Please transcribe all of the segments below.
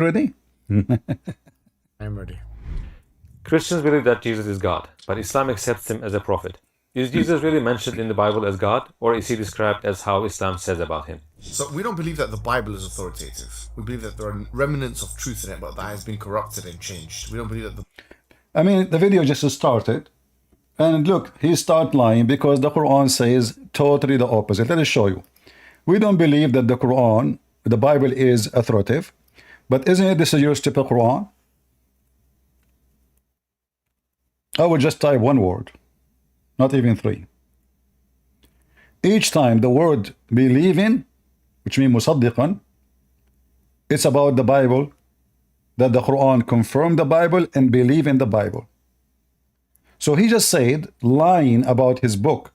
Ready? I'm ready. Christians believe that Jesus is God, but Islam accepts him as a prophet. Is Jesus really mentioned in the Bible as God, or is he described as how Islam says about him? So we don't believe that the Bible is authoritative. We believe that there are remnants of truth in it, but that has been corrupted and changed. We don't believe that the I mean, the video just started. And look, he start lying because the Quran says totally the opposite. Let us show you. We don't believe that the Quran, the Bible is authoritative. But isn't it this is your stupid Quran? I would just type one word, not even three. Each time the word believe in, which means musaddiqan, it's about the Bible, that the Quran confirm the Bible and believe in the Bible. So he just said, lying about his book,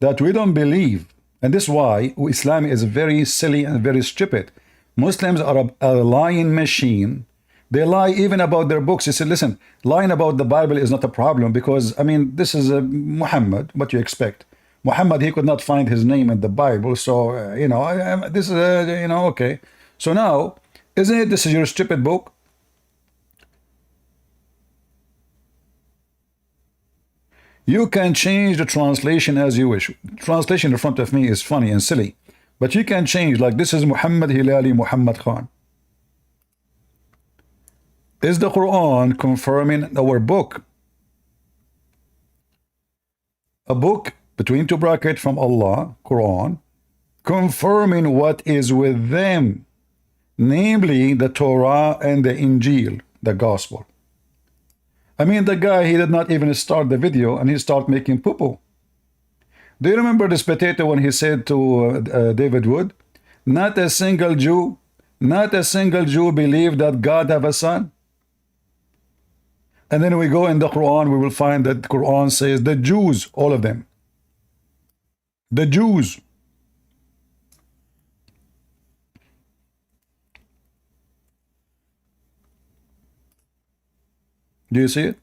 that we don't believe. And this is why Islam is very silly and very stupid. Muslims are a lying machine. They lie even about their books. He said, listen, lying about the Bible is not a problem because, I mean, this is Muhammad, what you expect. Muhammad, he could not find his name in the Bible. So, you know, this is, you know, okay. So now, isn't it this is your stupid book? You can change the translation as you wish. Translation in front of me is funny and silly. But you can change, like this is Muhammad Hilali Muhammad Khan. Is the Quran confirming our book? A book between two brackets from Allah, Quran, confirming what is with them, namely the Torah and the Injil, the Gospel. I mean, the guy, he did not even start the video and he started making poo-poo. Do you remember this potato when he said to David Wood, not a single Jew believed that God have a son? And then we go in the Quran, we will find that the Quran says the Jews, all of them. The Jews. Do you see it?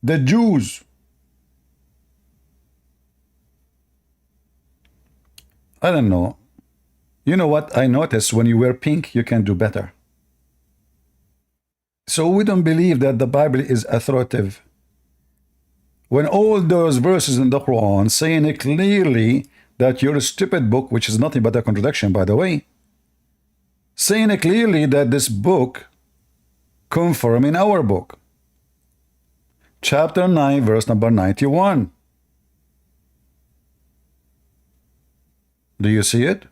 The Jews. I don't know. You know what I noticed? When you wear pink, you can do better. So we don't believe that the Bible is authoritative. When all those verses in the Quran saying it clearly that your stupid book, which is nothing but a contradiction, by the way, saying it clearly that this book confirming our book. Chapter 9, verse number 91. Do you see it?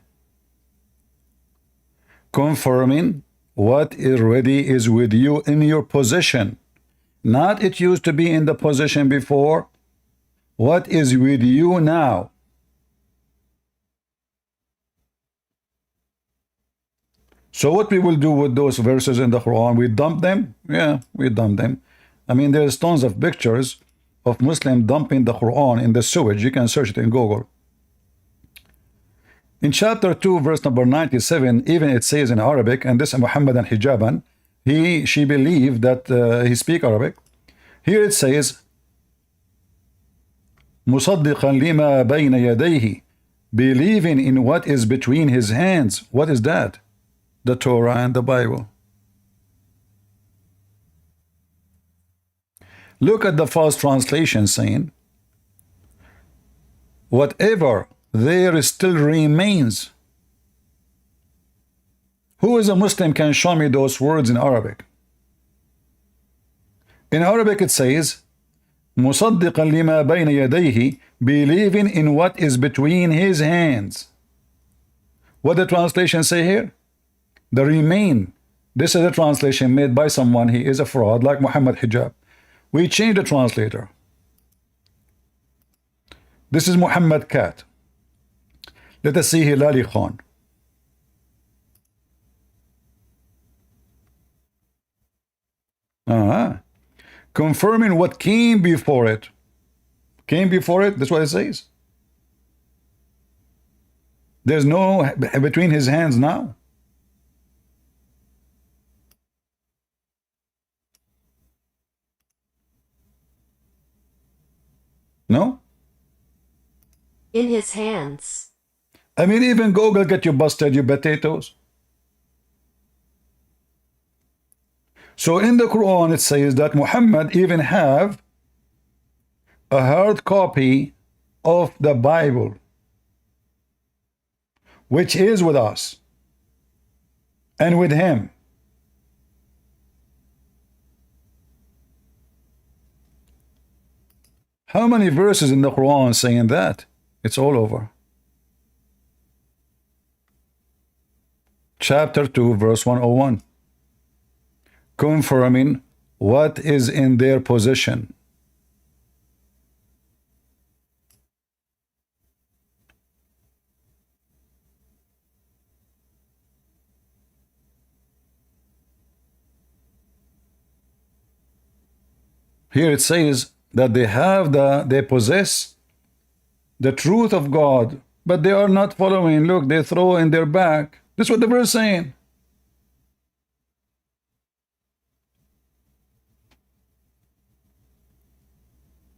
Confirming what already is with you in your possession. Not it used to be in the possession before. What is with you now? So what we will do with those verses in the Quran, we dump them? Yeah, we dump them. I mean, there's tons of pictures of Muslim dumping the Quran in the sewage. You can search it in Google. In chapter 2, verse number 97, even it says in Arabic, and this Muhammadan hijaban, she believed that he speak Arabic. Here it says, مُصَدِّقًا لِمَا بَيْنَ يَدَيْهِ, believing in what is between his hands. What is that? The Torah and the Bible. Look at the false translation saying, whatever there still remains. Who is a Muslim can show me those words in Arabic? In Arabic it says, مُصَدِّقًا لِمَا بَيْنَ يَدَيْهِ, believing in what is between his hands. What the translation say here? The remain. This is a translation made by someone. He is a fraud like Muhammad Hijab. We change the translator. This is Muhammad Cat. Let us see Hilali Khan. Confirming what came before it. Came before it, that's what it says. There's no between his hands now. No? In his hands. I mean, even Google get you busted, you potatoes. So in the Quran it says that Muhammad even have a hard copy of the Bible, which is with us and with him. How many verses in the Quran saying that? It's all over. Chapter 2, verse 101. Confirming what is in their possession. Here it says that they possess the truth of God, but they are not following. Look, they throw in their back. That's what the verse is saying.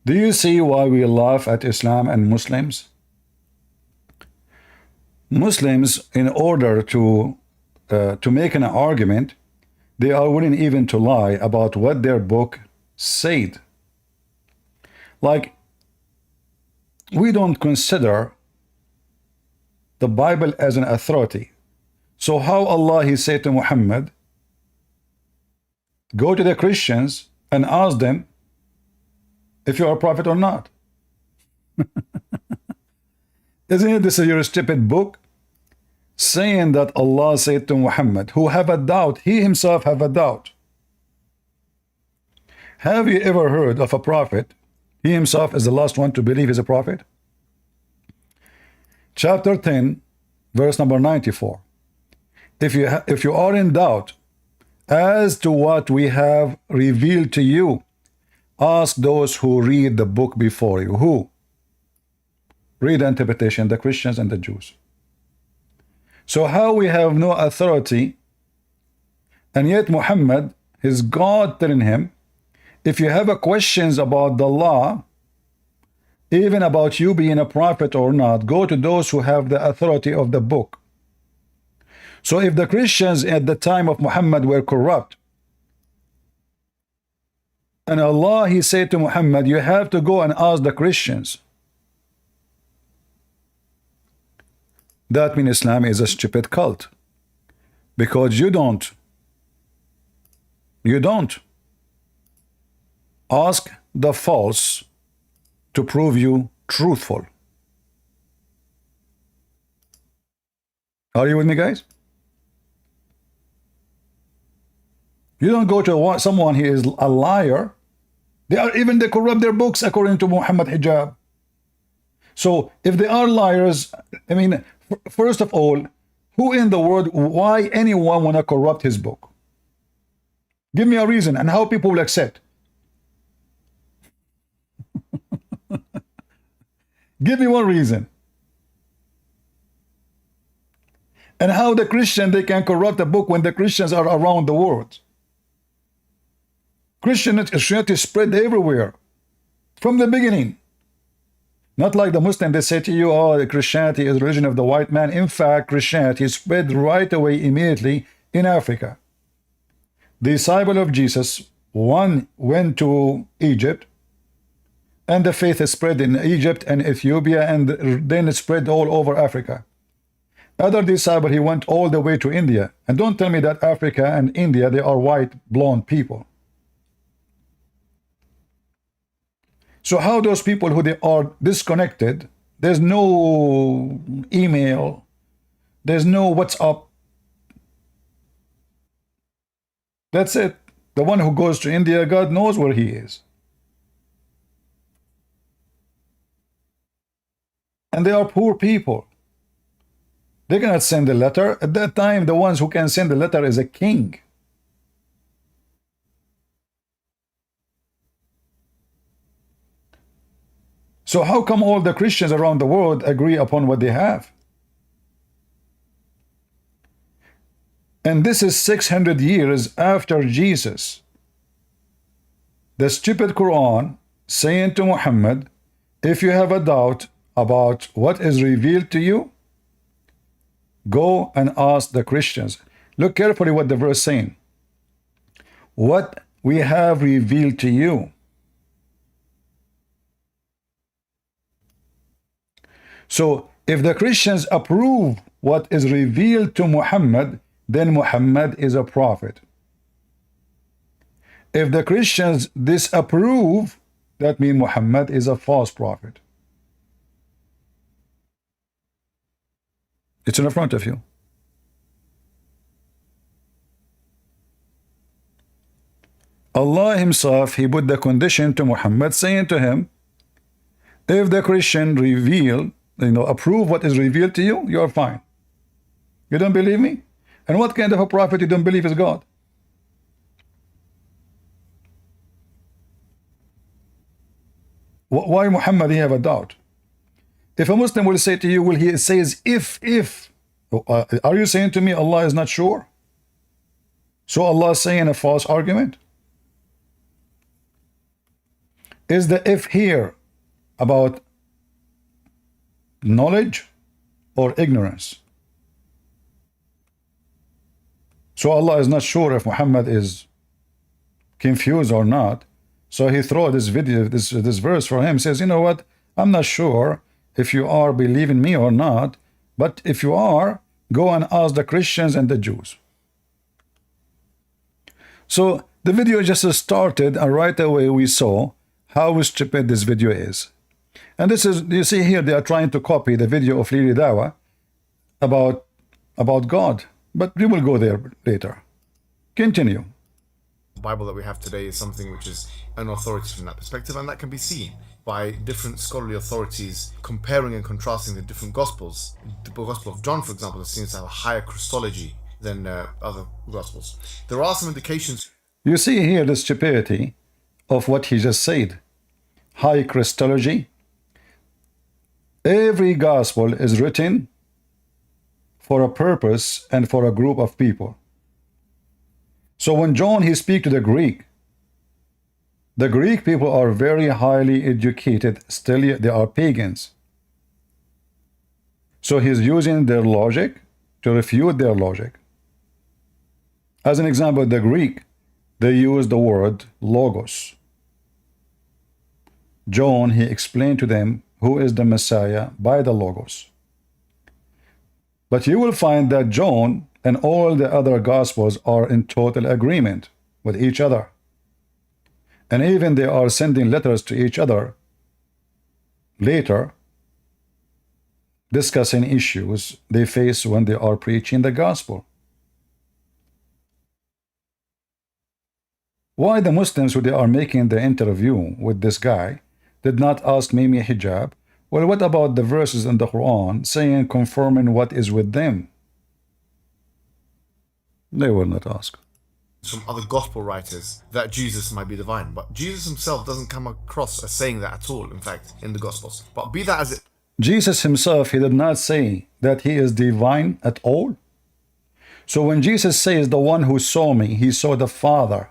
Do you see why we laugh at Islam and Muslims? Muslims, in order to make an argument, they are willing even to lie about what their book said. Like, we don't consider the Bible as an authority. So how Allah, he said to Muhammad, go to the Christians and ask them if you are a prophet or not? Isn't it this is your stupid book? Saying that Allah said to Muhammad, who have a doubt, he himself have a doubt. Have you ever heard of a prophet? He himself is the last one to believe he's a prophet. Chapter 10, verse number 94. If you are in doubt as to what we have revealed to you, ask those who read the book before you. Who? Read the interpretation, the Christians and the Jews. So how we have no authority, and yet Muhammad, his God telling him, if you have a questions about the law, even about you being a prophet or not, go to those who have the authority of the book. So if the Christians at the time of Muhammad were corrupt, and Allah, he said to Muhammad, you have to go and ask the Christians, that means Islam is a stupid cult, because you don't ask the false to prove you truthful. Are you with me, guys? You don't go to someone who is a liar. They corrupt their books according to Muhammad Hijab. So if they are liars, I mean, first of all, who in the world, why anyone want to corrupt his book? Give me a reason and how people will accept. Give me one reason. And how the Christian, they can corrupt a book when the Christians are around the world. Christianity spread everywhere from the beginning. Not like the Muslim, they say to you, oh, the Christianity is the religion of the white man. In fact, Christianity spread right away immediately in Africa. The disciple of Jesus, one went to Egypt, and the faith is spread in Egypt and Ethiopia, and then it spread all over Africa. Other disciple, he went all the way to India. And don't tell me that Africa and India, they are white, blonde people. So how those people who they are disconnected, there's no email, there's no WhatsApp. That's it. The one who goes to India, God knows where he is. And they are poor people. They cannot send a letter. At that time, the ones who can send a letter is a king. So how come all the Christians around the world agree upon what they have? And this is 600 years after Jesus. The stupid Quran saying to Muhammad, if you have a doubt about what is revealed to you, go and ask the Christians. Look carefully what the verse is saying. what we have revealed to you. So if the Christians approve what is revealed to Muhammad, then Muhammad is a prophet. If the Christians disapprove, that means Muhammad is a false prophet. It's in front of you. Allah himself, he put the condition to Muhammad, saying to him, if the Christian approve what is revealed to you, you are fine. You don't believe me? And what kind of a prophet you don't believe is God? Why Muhammad he have a doubt? If a Muslim will say to you, well, he says if, are you saying to me Allah is not sure? So Allah is saying a false argument? Is the if here about knowledge or ignorance? So Allah is not sure if Muhammad is confused or not. So he throw this verse for him, says, you know what, I'm not sure if you are believing me or not, but if you are, go and ask the Christians and the Jews. So the video just started, and right away we saw how stupid this video is. And this is, you see here, they are trying to copy the video of Lili Dawa about God, but we will go there later. Continue. The Bible that we have today is something which is unauthoritative from that perspective, and that can be seen by different scholarly authorities comparing and contrasting the different Gospels. The Gospel of John, for example, seems to have a higher Christology than other Gospels. There are some indications. You see here the stupidity of what he just said. High Christology. Every Gospel is written for a purpose and for a group of people. So when John he speaks to the Greek people are very highly educated, still they are pagans. So he's using their logic to refute their logic. As an example, the Greek, they use the word logos. John he explained to them who is the Messiah by the logos. But you will find that John and all the other Gospels are in total agreement with each other. And even they are sending letters to each other later, discussing issues they face when they are preaching the Gospel. Why the Muslims, who they are making the interview with this guy, did not ask Mimi Hijab, well, what about the verses in the Quran saying confirming what is with them? They will not ask. From other gospel writers that Jesus might be divine, but Jesus himself doesn't come across as saying that at all, in fact, in the Gospels. But be that as it, Jesus himself, he did not say that he is divine at all. So when Jesus says the one who saw me, he saw the Father,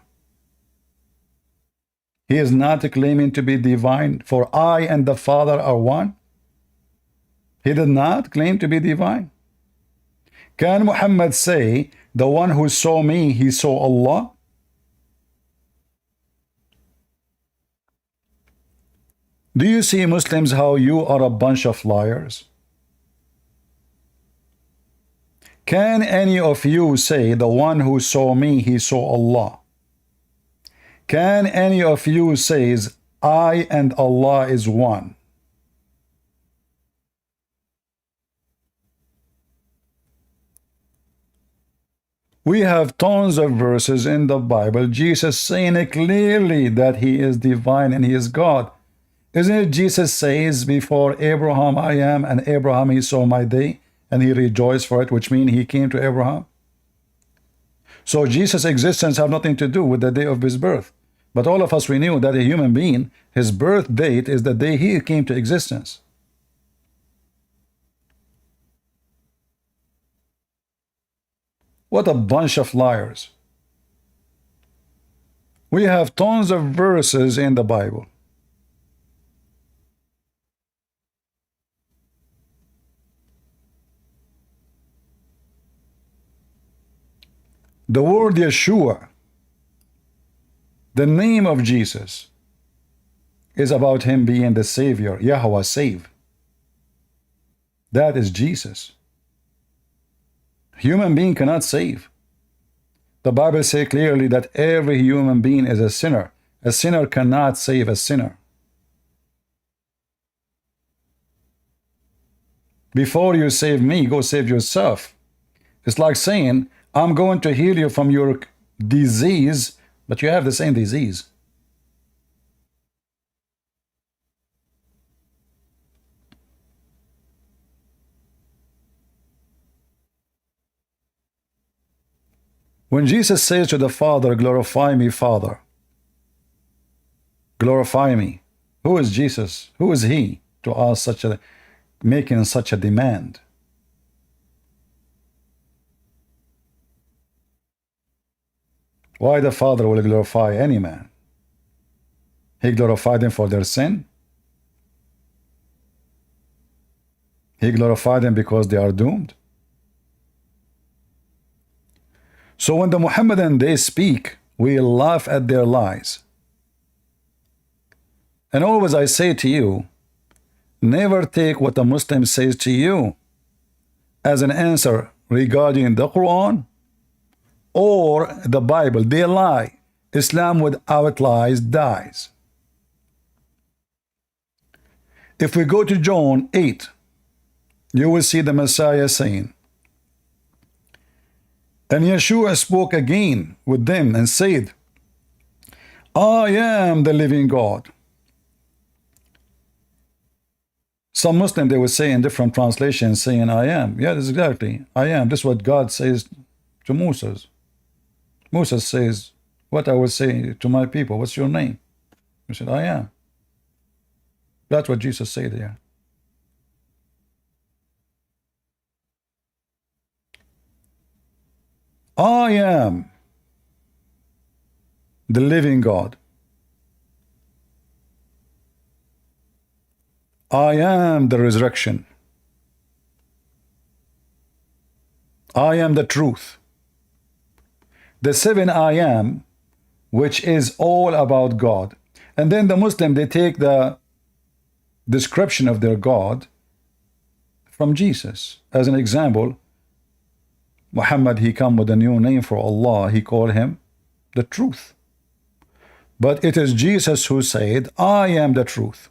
he is not claiming to be divine, for I and the Father are one. He did not claim to be divine. Can Muhammad say, the one who saw me, he saw Allah? Do you see, Muslims, how you are a bunch of liars? Can any of you say, the one who saw me, he saw Allah? Can any of you says, I and Allah is one? We have tons of verses in the Bible, Jesus saying it clearly that he is divine and he is God. Isn't it Jesus says, before Abraham I am, and Abraham he saw my day, and he rejoiced for it, which means he came to Abraham? So Jesus' existence have nothing to do with the day of his birth. But all of us, we knew that a human being, his birth date is the day he came to existence. What a bunch of liars. We have tons of verses in the Bible. The word Yeshua, The name of Jesus is about him being the Savior, Yahweh save. That is Jesus. Human being cannot save. The Bible says clearly that every human being is a sinner. A sinner cannot save a sinner. Before you save me, go save yourself. It's like saying, I'm going to heal you from your disease, but you have the same disease. When Jesus says to the Father, glorify me, Father, glorify me. Who is Jesus? Who is he to ask making such a demand? Why the Father will glorify any man? He glorified them for their sin. He glorified them because they are doomed. So when the Muhammadan, they speak, we laugh at their lies. And always I say to you, never take what a Muslim says to you as an answer regarding the Quran or the Bible. They lie. Islam without lies dies. If we go to John 8, you will see the Messiah saying, and Yeshua spoke again with them and said, I am the living God. Some Muslims, they will say in different translations, saying, I am. Yeah, that's exactly. I am. This is what God says to Moses. Moses says, what I will say to my people, what's your name? He said, I am. That's what Jesus said there. I am the living God. I am the resurrection. I am the truth. The 7 I am, which is all about God. And then the Muslim, they take the description of their God from Jesus. As an example, Muhammad, he come with a new name for Allah. He called him the truth. But it is Jesus who said, I am the truth.